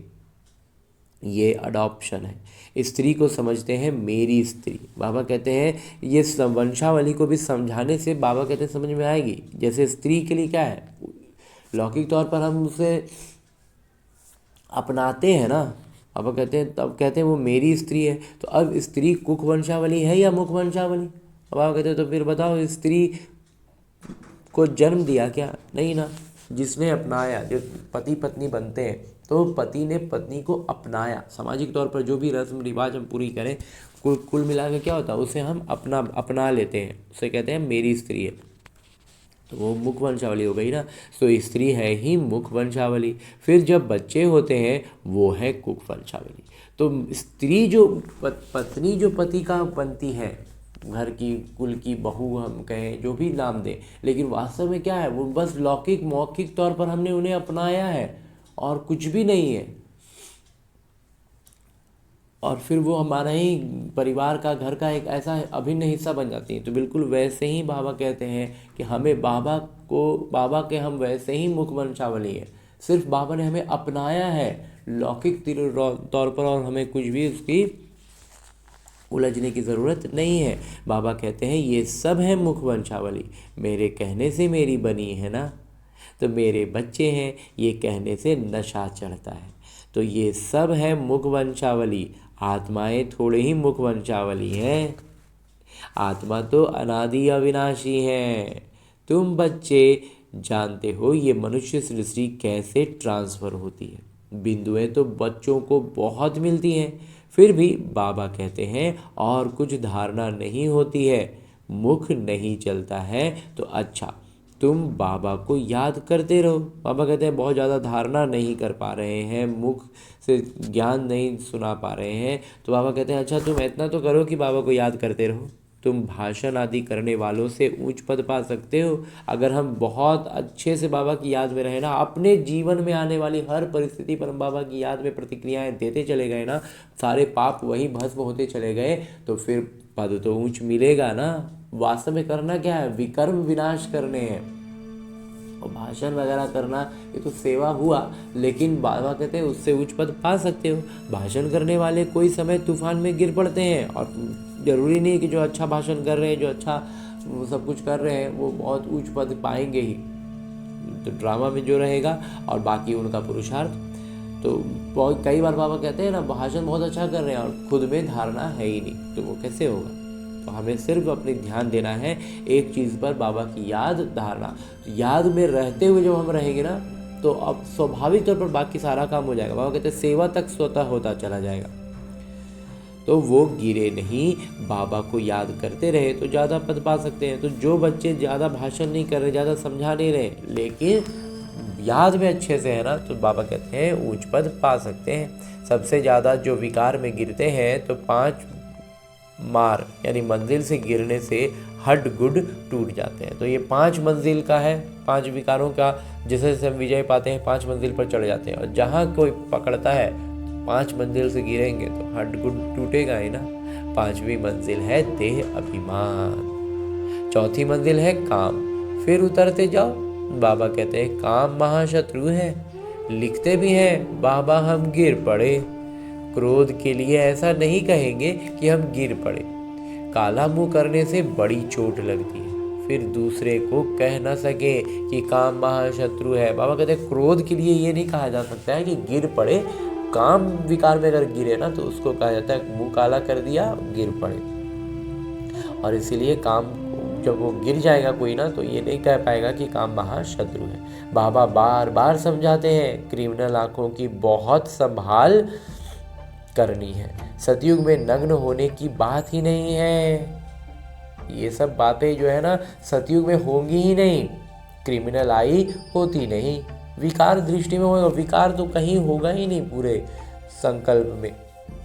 ये अडॉप्शन है। स्त्री को समझते हैं मेरी स्त्री। बाबा कहते हैं ये वंशावली को भी समझाने से बाबा कहते हैं समझ में आएगी। जैसे स्त्री के लिए क्या है, लौकिक तौर पर हम उसे अपनाते हैं ना, बाबा कहते हैं तब कहते हैं वो मेरी स्त्री है। तो अब स्त्री कुख वंशावली है या मुख वंशावली? बाबा कहते हैं तो फिर बताओ, स्त्री को जन्म दिया क्या? नहीं ना। जिसने अपनाया, जो पति पत्नी बनते हैं तो पति ने पत्नी को अपनाया। सामाजिक तौर पर जो भी रस्म रिवाज हम पूरी करें, कुल मिला के क्या होता है, उसे हम अपना लेते हैं, उसे कहते हैं मेरी स्त्री है। तो वो मुख वंशावली हो गई ना। तो स्त्री है ही मुख वंशावली। फिर जब बच्चे होते हैं वो है कुख वंशावली। तो स्त्री जो पत्नी जो पति का बनती है, घर की कुल की बहू हम कहें, जो भी नाम दें, लेकिन वास्तव में क्या है, वो बस लौकिक मौखिक तौर पर हमने उन्हें अपनाया है और कुछ भी नहीं है। और फिर वो हमारा ही परिवार का, घर का एक ऐसा अभिन्न हिस्सा बन जाती है। तो बिल्कुल वैसे ही बाबा कहते हैं कि हमें बाबा के हम वैसे ही मुख वंशावली है। सिर्फ बाबा ने हमें अपनाया है लौकिक तौर पर और हमें कुछ भी उसकी उलझने की ज़रूरत नहीं है। बाबा कहते हैं ये सब है मुख वंशावली, मेरे कहने से मेरी बनी है ना। तो मेरे बच्चे हैं, ये कहने से नशा चढ़ता है। तो ये सब है मुख वंशावली। आत्माएं थोड़े ही मुख वंशावली हैं। आत्मा तो अनादि अविनाशी हैं। तुम बच्चे जानते हो ये मनुष्य सृष्टि कैसे ट्रांसफ़र होती है। बिंदुएं तो बच्चों को बहुत मिलती हैं, फिर भी बाबा कहते हैं और कुछ धारणा नहीं होती है, मुख नहीं चलता है। तो अच्छा, तुम बाबा को याद करते रहो। बाबा कहते हैं बहुत ज़्यादा धारणा नहीं कर पा रहे हैं, मुख से ज्ञान नहीं सुना पा रहे हैं। तो बाबा कहते हैं अच्छा तुम इतना तो करो कि बाबा को याद करते रहो। तुम भाषण आदि करने वालों से ऊंच पद पा सकते हो। अगर हम बहुत अच्छे से बाबा की याद में रहे ना, अपने जीवन में आने वाली हर परिस्थिति पर हम बाबा की याद में प्रतिक्रियाएं देते चले गए ना, सारे पाप वही भस्म होते चले गए, तो फिर पद तो ऊंच मिलेगा ना। वास्तव में करना क्या है, विकर्म विनाश करने हैं। और भाषण वगैरह करना ये तो सेवा हुआ, लेकिन बाबा कहते हैं उससे उच्च पद पा सकते हो। भाषण करने वाले कोई समय तूफान में गिर पड़ते हैं, और ज़रूरी नहीं कि जो अच्छा भाषण कर रहे हैं, जो अच्छा वो सब कुछ कर रहे हैं, वो बहुत उच्च पद पाएंगे ही। तो ड्रामा में जो रहेगा और बाकी उनका पुरुषार्थ। तो बहुत कई बार बाबा कहते हैं ना, भाषण बहुत अच्छा कर रहे हैं और खुद में धारणा है ही नहीं, तो वो कैसे होगा। तो हमें सिर्फ अपने ध्यान देना है एक चीज़ पर, बाबा की याद, धारणा। तो याद में रहते हुए जब हम रहेंगे ना, तो अब स्वाभाविक तौर पर बाकी सारा काम हो जाएगा। बाबा कहते हैं सेवा तक स्वतः होता चला जाएगा। तो वो गिरे नहीं, बाबा को याद करते रहे तो ज़्यादा पद पा सकते हैं। तो जो बच्चे ज़्यादा भाषण नहीं कर रहे, ज़्यादा समझा नहीं रहे, लेकिन याद में अच्छे से है ना, तो बाबा कहते हैं ऊंच पद पा सकते हैं। सबसे ज़्यादा जो विकार में गिरते हैं तो 5 मार यानी मंजिल से गिरने से हड्ड गुड टूट जाते हैं। तो ये 5 मंजिल का है, 5 विकारों का जैसे जैसे हम विजय पाते हैं 5 मंजिल पर चढ़ जाते हैं। और जहाँ कोई पकड़ता है 5 मंजिल से गिरेंगे तो हड्ड गुड टूटेगा ही ना। 5वीं मंजिल है देह अभिमान, 4थी मंजिल है काम। फिर उतरते जाओ, बाबा कहते हैं काम महाशत्रु है। लिखते भी हैं बाबा हम गिर पड़े। क्रोध के लिए ऐसा नहीं कहेंगे कि हम गिर पड़े। काला मुंह करने से बड़ी चोट लगती है, फिर दूसरे को कह ना सके कि काम महाशत्रु है। बाबा कहते हैं क्रोध के लिए ये नहीं कहा जा सकता है कि गिर पड़े। काम विकार में अगर गिरे ना तो उसको कहा जाता है मुंह काला कर दिया, गिर पड़े। और इसीलिए काम जब वो गिर जाएगा कोई ना तो ये नहीं कह पाएगा कि काम महाशत्रु है। बाबा बार बार समझाते हैं क्रिमिनल आंखों की बहुत संभाल करनी है। सतयुग में नग्न होने की बात ही नहीं है। ये सब बातें जो है ना सतयुग में होंगी ही नहीं। क्रिमिनल आई होती नहीं, विकार दृष्टि में होगा। विकार तो कहीं होगा ही नहीं पूरे संकल्प में,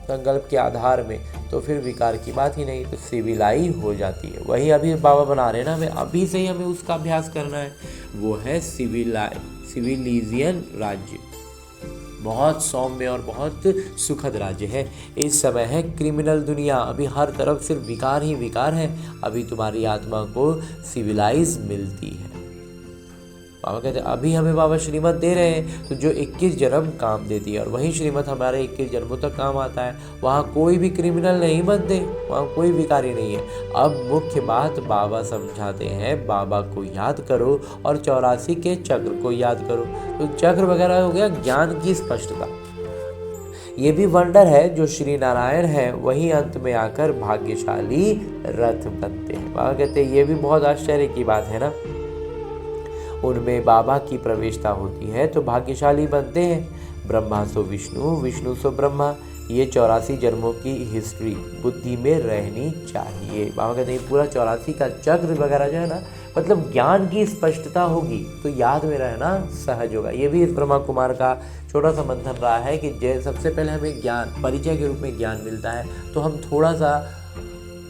संकल्प के आधार में, तो फिर विकार की बात ही नहीं। तो सिविलाई हो जाती है। वही अभी बाबा बना रहे हैं ना, हमें अभी से ही हमें उसका अभ्यास करना है। वो है सिविलिजियन राज्य। बहुत सौम्य और बहुत सुखद राज्य है। इस समय है क्रिमिनल दुनिया। अभी हर तरफ सिर्फ विकार ही विकार है। अभी तुम्हारी आत्मा को सिविलाइज मिलती है। बाबा कहते हैं अभी हमें बाबा श्रीमत दे रहे हैं, तो जो 21 जन्म काम देती है और वही श्रीमत हमारे 21 जन्मों तक काम आता है। वहाँ कोई भी क्रिमिनल नहीं बनते, वहाँ कोई विकारी नहीं है। अब मुख्य बात बाबा समझाते हैं, बाबा को याद करो और 84 के चक्र को याद करो। तो चक्र वगैरह हो गया ज्ञान की स्पष्टता। ये भी वंडर है, जो श्री नारायण है वही अंत में आकर भाग्यशाली रथ बनते हैं। बाबा कहते हैं ये भी बहुत आश्चर्य की बात है ना। उनमें बाबा की प्रवेशता होती है तो भाग्यशाली बनते हैं। ब्रह्मा सो विष्णु, विष्णु सो ब्रह्मा। ये 84 जन्मों की हिस्ट्री बुद्धि में रहनी चाहिए। बाबा कहते हैं पूरा 84 का चक्र वगैरह जो है ना, मतलब ज्ञान की स्पष्टता होगी तो याद में रहना सहज होगा। ये भी इस ब्रह्मा कुमार का छोटा सा मंथन रहा है कि सबसे पहले हमें ज्ञान परिचय के रूप में ज्ञान मिलता है, तो हम थोड़ा सा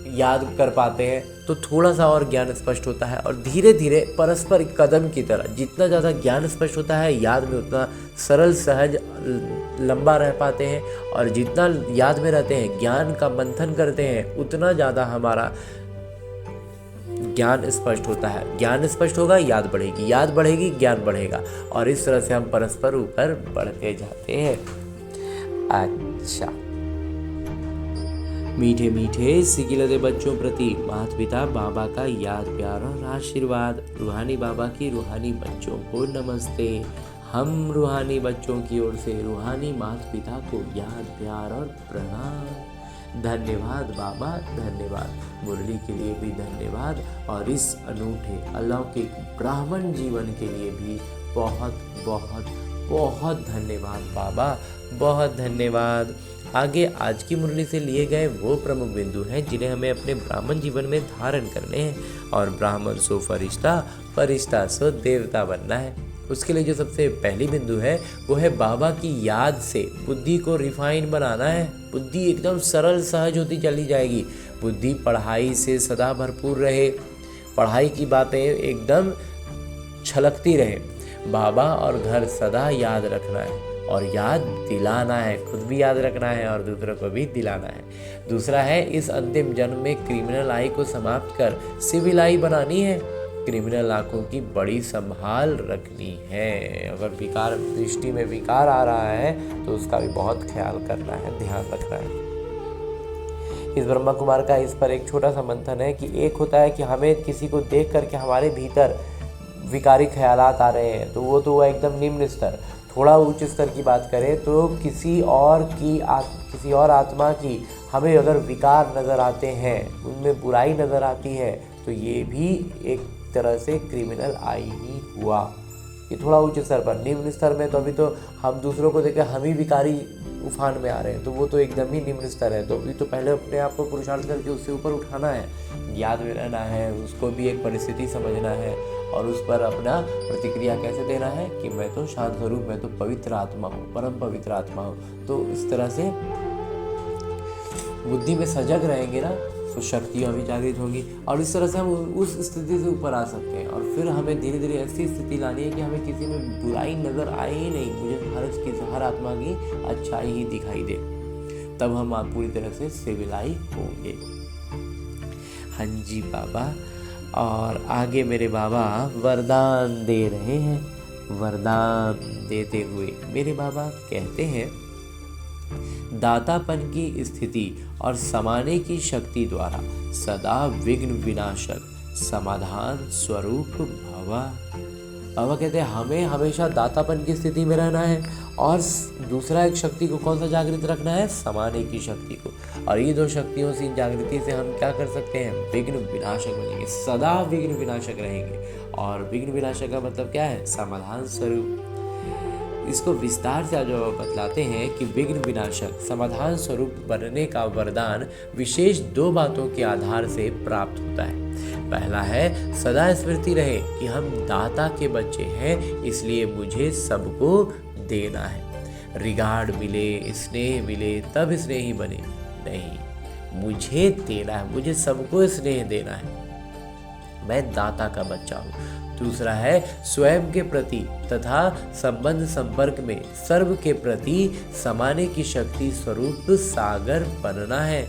याद कर पाते हैं, तो थोड़ा सा और ज्ञान स्पष्ट होता है। और धीरे धीरे परस्पर कदम की तरह जितना ज़्यादा ज्ञान स्पष्ट होता है, याद में उतना सरल सहज लंबा रह पाते हैं। और जितना याद में रहते हैं, ज्ञान का मंथन करते हैं, उतना ज़्यादा हमारा ज्ञान स्पष्ट होता है। ज्ञान स्पष्ट होगा, याद बढ़ेगी, याद बढ़ेगी, ज्ञान बढ़ेगा। और इस तरह से हम परस्पर ऊपर बढ़ते जाते हैं। अच्छा, मीठे मीठे सिकिलते बच्चों प्रति माता पिता बाबा का याद प्यार और आशीर्वाद। रूहानी बाबा की रूहानी बच्चों को नमस्ते। हम रूहानी बच्चों की ओर से रूहानी माता पिता को याद प्यार और प्रणाम। धन्यवाद बाबा, धन्यवाद। मुरली के लिए भी धन्यवाद और इस अनूठे अलौकिक ब्राह्मण जीवन के लिए भी बहुत बहुत बहुत धन्यवाद बाबा, बहुत धन्यवाद। आगे आज की मुरली से लिए गए वो प्रमुख बिंदु हैं जिन्हें हमें अपने ब्राह्मण जीवन में धारण करने हैं। और ब्राह्मण सो फरिश्ता, फरिश्ता सो देवता बनना है। उसके लिए जो सबसे पहली बिंदु है वो है बाबा की याद से बुद्धि को रिफाइन बनाना है। बुद्धि एकदम सरल सहज होती चली जाएगी। बुद्धि पढ़ाई से सदा भरपूर रहे, पढ़ाई की बातें एकदम छलकती रहे। बाबा और घर सदा याद रखना है और याद दिलाना है, खुद भी याद रखना है और दूसरों को भी दिलाना है। दूसरा है इस अंतिम जन्म में क्रिमिनल आई को समाप्त कर सिविल आई बनानी है। क्रिमिनल आंखों की बड़ी संभाल रखनी है। अगर विकार दृष्टि में विकार आ रहा है तो उसका भी बहुत ख्याल करना है, ध्यान रखना है। इस ब्रह्मा कुमार का इस पर एक छोटा सा मंथन है कि एक होता है कि हमें किसी को देख करके हमारे भीतर विकारी ख्यालात आ रहे हैं, तो वो तो हुआ एकदम निम्न स्तर। थोड़ा उच्च स्तर की बात करें तो किसी और आत्मा की हमें अगर विकार नज़र आते हैं, उनमें बुराई नज़र आती है, तो ये भी एक तरह से क्रिमिनल आई ही हुआ। कि थोड़ा उच्च स्तर पर। निम्न स्तर में तो अभी तो हम दूसरों को देख हम ही विकारी उफान में आ रहे हैं, तो वो तो एकदम ही निम्न स्तर है। तो अभी तो पहले अपने आप को पुरुषार्थ करके उससे ऊपर उठाना है, याद में रहना है, उसको भी एक परिस्थिति समझना है और उस पर अपना प्रतिक्रिया कैसे देना है कि मैं तो शांत स्वरूप, मैं तो पवित्र आत्मा हूँ, परम पवित्र आत्मा हूँ। तो इस तरह से बुद्धि में सजग रहेंगे ना, तो शक्तियाँ भी जागृत होंगी और इस तरह से हम उस स्थिति से ऊपर आ सकते हैं। और फिर हमें धीरे धीरे ऐसी स्थिति लानी है कि हमें किसी में बुराई नज़र आए ही नहीं, मुझे हर आत्मा की अच्छाई ही दिखाई दे, तब हम आप पूरी तरह से सिविलाई होंगे। हाँ जी बाबा। और आगे मेरे बाबा वरदान दे रहे हैं। वरदान देते हुए मेरे बाबा कहते हैं, दातापन की स्थिति और समाने की शक्ति द्वारा सदा विघ्न विनाशक समाधान स्वरूप भवा। बाबा कहते हैं हमें हमेशा दातापन की स्थिति में रहना है और दूसरा एक शक्ति को कौन सा जागृत रखना है, समाने की शक्ति को। और ये दो शक्तियों से, जागृति से हम क्या कर सकते हैं, विघ्न विनाशक बनेंगे, सदा विघ्न विनाशक रहेंगे। और विघ्न विनाशक का मतलब क्या है, समाधान स्वरूप। इसको विस्तार से आज बतलाते हैं कि विघ्न विनाशक समाधान स्वरूप बनने का वरदान विशेष दो बातों के आधार से प्राप्त होता है। पहला है, सदा स्मृति रहे कि हम दाता के बच्चे हैं, इसलिए मुझे सबको देना है। रिगार्ड मिले, स्नेह मिले तब स्नेही बने, नहीं, मुझे देना है, मुझे सबको स्नेह देना है, मैं दाता का बच्चा हूँ। दूसरा है, स्वयं के प्रति तथा संबंध संपर्क में सर्व के प्रति समाने की शक्ति स्वरूप सागर बनना है।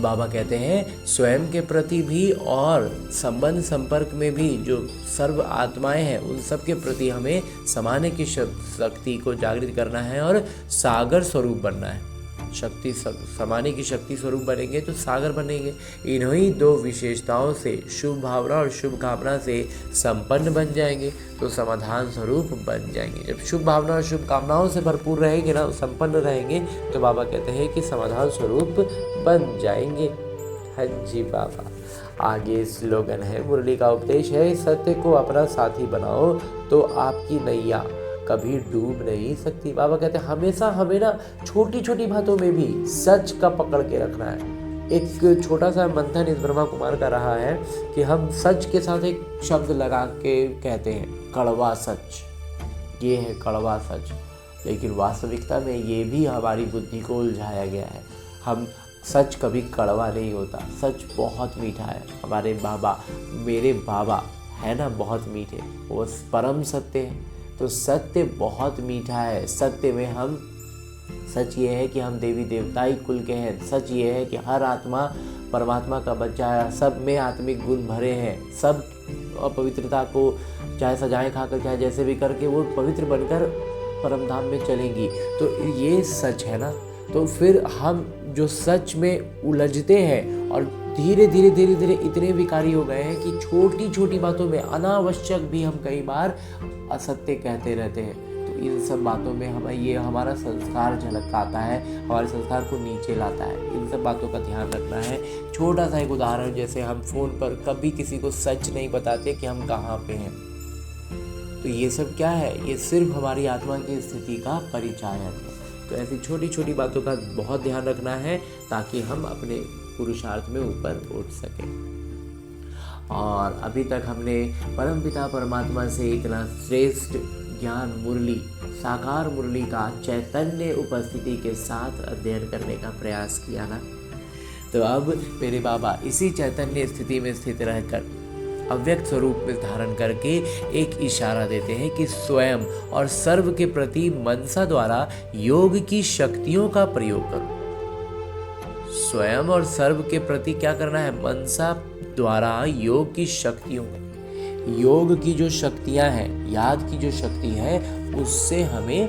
बाबा कहते हैं स्वयं के प्रति भी और संबंध संपर्क में भी जो सर्व आत्माएं हैं उन सब के प्रति हमें समाने की शक्ति को जागृत करना है और सागर स्वरूप बनना है। शक्ति समाने की शक्ति स्वरूप बनेंगे तो सागर बनेंगे। इन्हीं दो विशेषताओं से शुभ भावना और शुभ कामना से संपन्न बन जाएंगे तो समाधान स्वरूप बन जाएंगे। जब शुभ भावना और शुभ कामनाओं से भरपूर रहेंगे ना, संपन्न रहेंगे, तो बाबा कहते हैं कि समाधान स्वरूप बन जाएंगे। हाँ जी बाबा। आगे स्लोगन है, मुरली का उपदेश है, सत्य को अपना साथी बनाओ तो आपकी नैया कभी डूब नहीं सकती। बाबा कहते हैं हमेशा हमें ना छोटी छोटी बातों में भी सच का पकड़ के रखना है। एक छोटा सा मंथन इस ब्रह्मा कुमार का रहा है कि हम सच के साथ एक शब्द लगा के कहते हैं कड़वा सच, ये है कड़वा सच, लेकिन वास्तविकता में ये भी हमारी बुद्धि को उलझाया गया है। हम सच कभी कड़वा नहीं होता, सच बहुत मीठा है। हमारे बाबा, मेरे बाबा है ना, बहुत मीठे, वो परम सत्य है। तो सत्य बहुत मीठा है। सत्य में हम, सच ये है कि हम देवी देवताई कुल के हैं। सच ये है कि हर आत्मा परमात्मा का बच्चा है, सब में आत्मिक गुण भरे हैं। सब अपवित्रता को चाहे सजाएं खाकर चाहे जैसे भी करके वो पवित्र बनकर परम धाम में चलेंगी। तो ये सच है ना। तो फिर हम जो सच में उलझते हैं और धीरे धीरे धीरे धीरे इतने विकारी हो गए हैं कि छोटी छोटी बातों में अनावश्यक भी हम कई बार असत्य कहते रहते हैं। तो इन सब बातों में हमें ये हमारा संस्कार झलकाता है, हमारे संस्कार को नीचे लाता है। इन सब बातों का ध्यान रखना है। छोटा सा एक उदाहरण, जैसे हम फ़ोन पर कभी किसी को सच नहीं बताते कि हम कहाँ पे हैं। तो ये सब क्या है, ये सिर्फ हमारी आत्मा की स्थिति का परिचायक है। तो ऐसी छोटी छोटी बातों का बहुत ध्यान रखना है ताकि हम अपने पुरुषार्थ में ऊपर उठ सकें। और अभी तक हमने परमपिता परमात्मा से इतना श्रेष्ठ ज्ञान मुरली, साकार मुरली का चैतन्य उपस्थिति के साथ अध्ययन करने का प्रयास किया ना। तो अब मेरे बाबा इसी चैतन्य स्थिति में स्थित रहकर अव्यक्त स्वरूप में धारण करके एक इशारा देते हैं कि स्वयं और सर्व के प्रति मनसा द्वारा योग की शक्तियों का प्रयोग करो। स्वयं और सर्व के प्रति क्या करना है, मनसा द्वारा योग की शक्तियों, योग की जो शक्तियां हैं, याद की जो शक्ति है, उससे हमें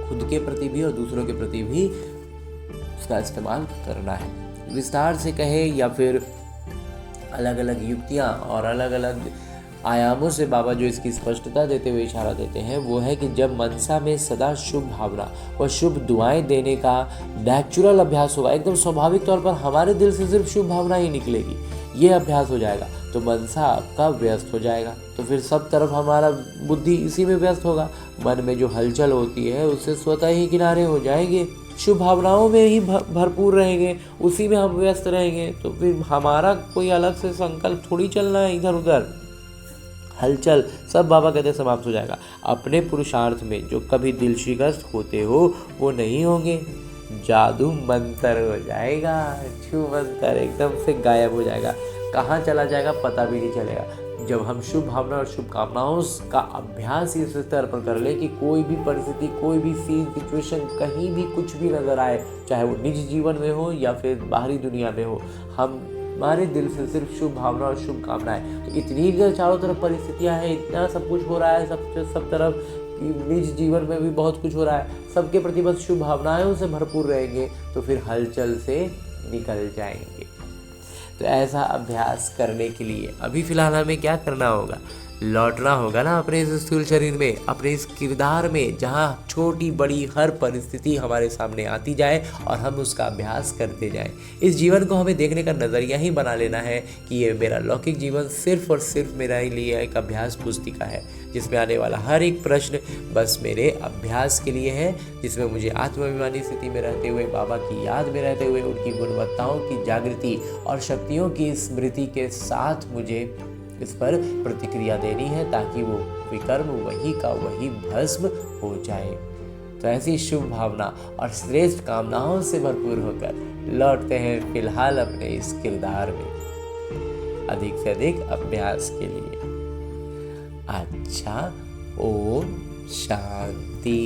खुद के प्रति भी और दूसरों के प्रति भी उसका इस्तेमाल करना है। विस्तार से कहे या फिर अलग अलग युक्तियां और अलग अलग आयामों से बाबा जो इसकी स्पष्टता देते हुए इशारा देते हैं वो है कि जब मनसा में सदा शुभ भावना व शुभ दुआएं देने का नेचुरल अभ्यास होगा, एकदम स्वाभाविक तौर पर हमारे दिल से सिर्फ शुभ भावना ही निकलेगी। ये अभ्यास हो जाएगा तो मनसा आपका व्यस्त हो जाएगा, तो फिर सब तरफ हमारा बुद्धि इसी में व्यस्त होगा। मन में जो हलचल होती है उससे स्वतः ही किनारे हो जाएंगे, शुभ भावनाओं में ही भरपूर रहेंगे, उसी में हम व्यस्त रहेंगे। तो फिर हमारा कोई अलग से संकल्प थोड़ी चलना है इधर उधर, हलचल सब बाबा कहते समाप्त हो जाएगा। अपने पुरुषार्थ में जो कभी दिल शिकस्त होते हो वो नहीं होंगे, जादू मंत्र हो जाएगा, छू मंत्र एकदम से गायब हो जाएगा, कहाँ चला जाएगा पता भी नहीं चलेगा। जब हम शुभ भावना और शुभकामनाओं का अभ्यास इस स्तर पर कर ले कि कोई भी परिस्थिति, कोई भी सीन, सिचुएशन, कहीं भी कुछ भी नजर आए, चाहे वो निजी जीवन में हो या फिर बाहरी दुनिया में हो, हमारे दिल से सिर्फ शुभ भावना और शुभकामनाएं, तो इतनी चारों तरफ परिस्थितियां हैं, इतना सब कुछ हो रहा है, सब तरफ निज जीवन में भी बहुत कुछ हो रहा है, सबके प्रति बस शुभ भावनाओं से भरपूर रहेंगे तो फिर हलचल से निकल जाएंगे। तो ऐसा अभ्यास करने के लिए अभी फिलहाल हमें क्या करना होगा, लौटना होगा ना अपने इस स्थूल शरीर में, अपने इस किरदार में, जहाँ छोटी बड़ी हर परिस्थिति हमारे सामने आती जाए और हम उसका अभ्यास करते जाएं। इस जीवन को हमें देखने का नज़रिया ही बना लेना है कि ये मेरा लौकिक जीवन सिर्फ और सिर्फ मेरा ही लिए एक अभ्यास पुस्तिका है, जिसमें आने वाला हर एक प्रश्न बस मेरे अभ्यास के लिए है, जिसमें मुझे आत्माभिमानी स्थिति में रहते हुए, बाबा की याद में रहते हुए, उनकी गुणवत्ताओं की जागृति और शक्तियों की स्मृति के साथ मुझे इस पर प्रतिक्रिया देनी है, ताकि वो विकर्म वही का वही भस्म हो जाए। तो ऐसी शुभ भावना और श्रेष्ठ कामनाओं से भरपूर होकर लौटते हैं फिलहाल अपने इस किरदार में अधिक से अधिक अभ्यास के लिए। अच्छा, ओम शांति।